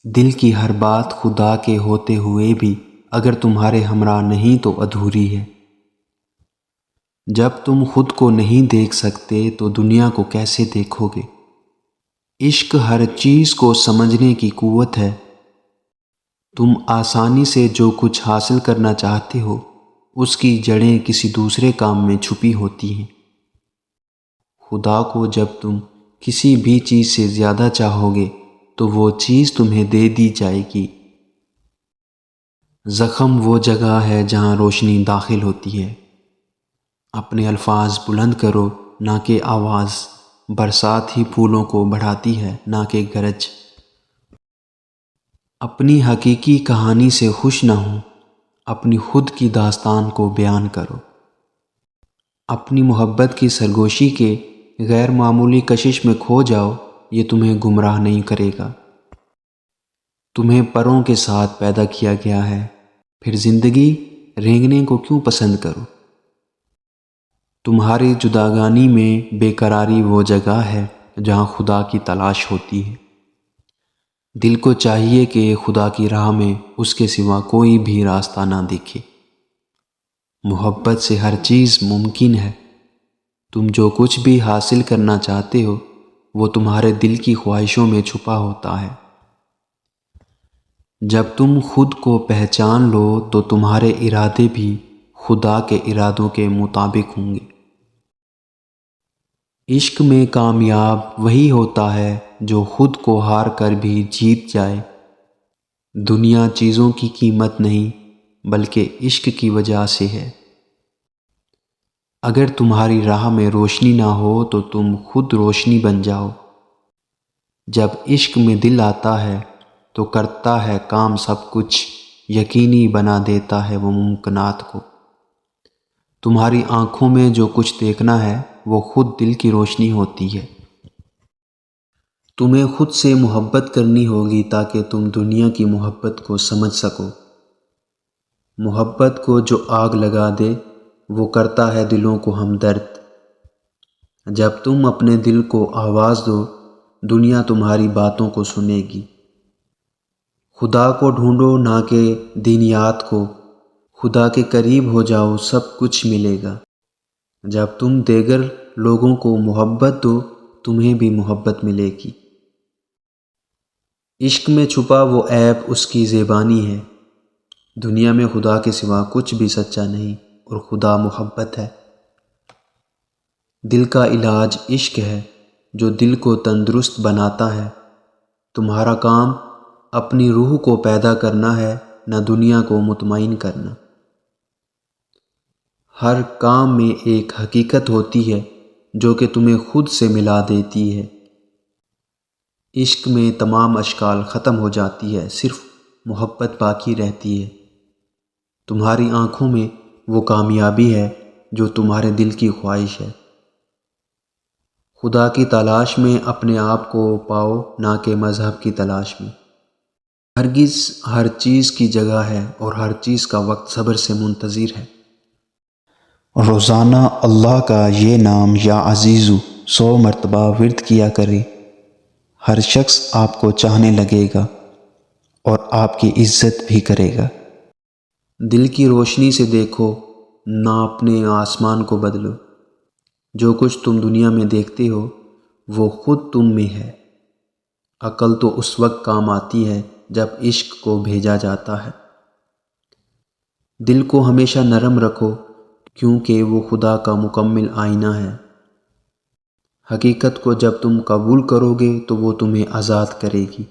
دل کی ہر بات خدا کے ہوتے ہوئے بھی اگر تمہارے ہمراہ نہیں تو ادھوری ہے۔ جب تم خود کو نہیں دیکھ سکتے تو دنیا کو کیسے دیکھو گے؟ عشق ہر چیز کو سمجھنے کی قوت ہے۔ تم آسانی سے جو کچھ حاصل کرنا چاہتے ہو اس کی جڑیں کسی دوسرے کام میں چھپی ہوتی ہیں۔ خدا کو جب تم کسی بھی چیز سے زیادہ چاہو گے تو وہ چیز تمہیں دے دی جائے گی۔ زخم وہ جگہ ہے جہاں روشنی داخل ہوتی ہے۔ اپنے الفاظ بلند کرو نہ کہ آواز، برسات ہی پھولوں کو بڑھاتی ہے نہ کہ گرج۔ اپنی حقیقی کہانی سے خوش نہ ہو، اپنی خود کی داستان کو بیان کرو۔ اپنی محبت کی سرگوشی کے غیر معمولی کشش میں کھو جاؤ، یہ تمہیں گمراہ نہیں کرے گا۔ تمہیں پروں کے ساتھ پیدا کیا گیا ہے، پھر زندگی رینگنے کو کیوں پسند کرو؟ تمہاری جداگانی میں بے قراری وہ جگہ ہے جہاں خدا کی تلاش ہوتی ہے۔ دل کو چاہیے کہ خدا کی راہ میں اس کے سوا کوئی بھی راستہ نہ دیکھے۔ محبت سے ہر چیز ممکن ہے۔ تم جو کچھ بھی حاصل کرنا چاہتے ہو وہ تمہارے دل کی خواہشوں میں چھپا ہوتا ہے۔ جب تم خود کو پہچان لو تو تمہارے ارادے بھی خدا کے ارادوں کے مطابق ہوں گے۔ عشق میں کامیاب وہی ہوتا ہے جو خود کو ہار کر بھی جیت جائے۔ دنیا چیزوں کی قیمت نہیں بلکہ عشق کی وجہ سے ہے۔ اگر تمہاری راہ میں روشنی نہ ہو تو تم خود روشنی بن جاؤ۔ جب عشق میں دل آتا ہے تو کرتا ہے کام سب کچھ، یقینی بنا دیتا ہے وہ ممکنات کو۔ تمہاری آنکھوں میں جو کچھ دیکھنا ہے وہ خود دل کی روشنی ہوتی ہے۔ تمہیں خود سے محبت کرنی ہوگی تاکہ تم دنیا کی محبت کو سمجھ سکو۔ محبت کو جو آگ لگا دے وہ کرتا ہے دلوں کو ہمدرد۔ جب تم اپنے دل کو آواز دو دنیا تمہاری باتوں کو سنے گی۔ خدا کو ڈھونڈو نہ کہ دینیات کو، خدا کے قریب ہو جاؤ سب کچھ ملے گا۔ جب تم دیگر لوگوں کو محبت دو تمہیں بھی محبت ملے گی۔ عشق میں چھپا وہ عیب اس کی زیبانی ہے۔ دنیا میں خدا کے سوا کچھ بھی سچا نہیں اور خدا محبت ہے۔ دل کا علاج عشق ہے جو دل کو تندرست بناتا ہے۔ تمہارا کام اپنی روح کو پیدا کرنا ہے نہ دنیا کو مطمئن کرنا۔ ہر کام میں ایک حقیقت ہوتی ہے جو کہ تمہیں خود سے ملا دیتی ہے۔ عشق میں تمام اشکال ختم ہو جاتی ہے، صرف محبت باقی رہتی ہے۔ تمہاری آنکھوں میں وہ کامیابی ہے جو تمہارے دل کی خواہش ہے۔ خدا کی تلاش میں اپنے آپ کو پاؤ نہ کہ مذہب کی تلاش میں۔ ہرگز ہر چیز کی جگہ ہے اور ہر چیز کا وقت صبر سے منتظر ہے۔ روزانہ اللہ کا یہ نام یا عزیزو 100 مرتبہ ورد کیا کرے، ہر شخص آپ کو چاہنے لگے گا اور آپ کی عزت بھی کرے گا۔ دل کی روشنی سے دیکھو نہ اپنے آسمان کو بدلو۔ جو کچھ تم دنیا میں دیکھتے ہو وہ خود تم میں ہے۔ عقل تو اس وقت کام آتی ہے جب عشق کو بھیجا جاتا ہے۔ دل کو ہمیشہ نرم رکھو کیونکہ وہ خدا کا مکمل آئینہ ہے۔ حقیقت کو جب تم قبول کرو گے تو وہ تمہیں آزاد کرے گی۔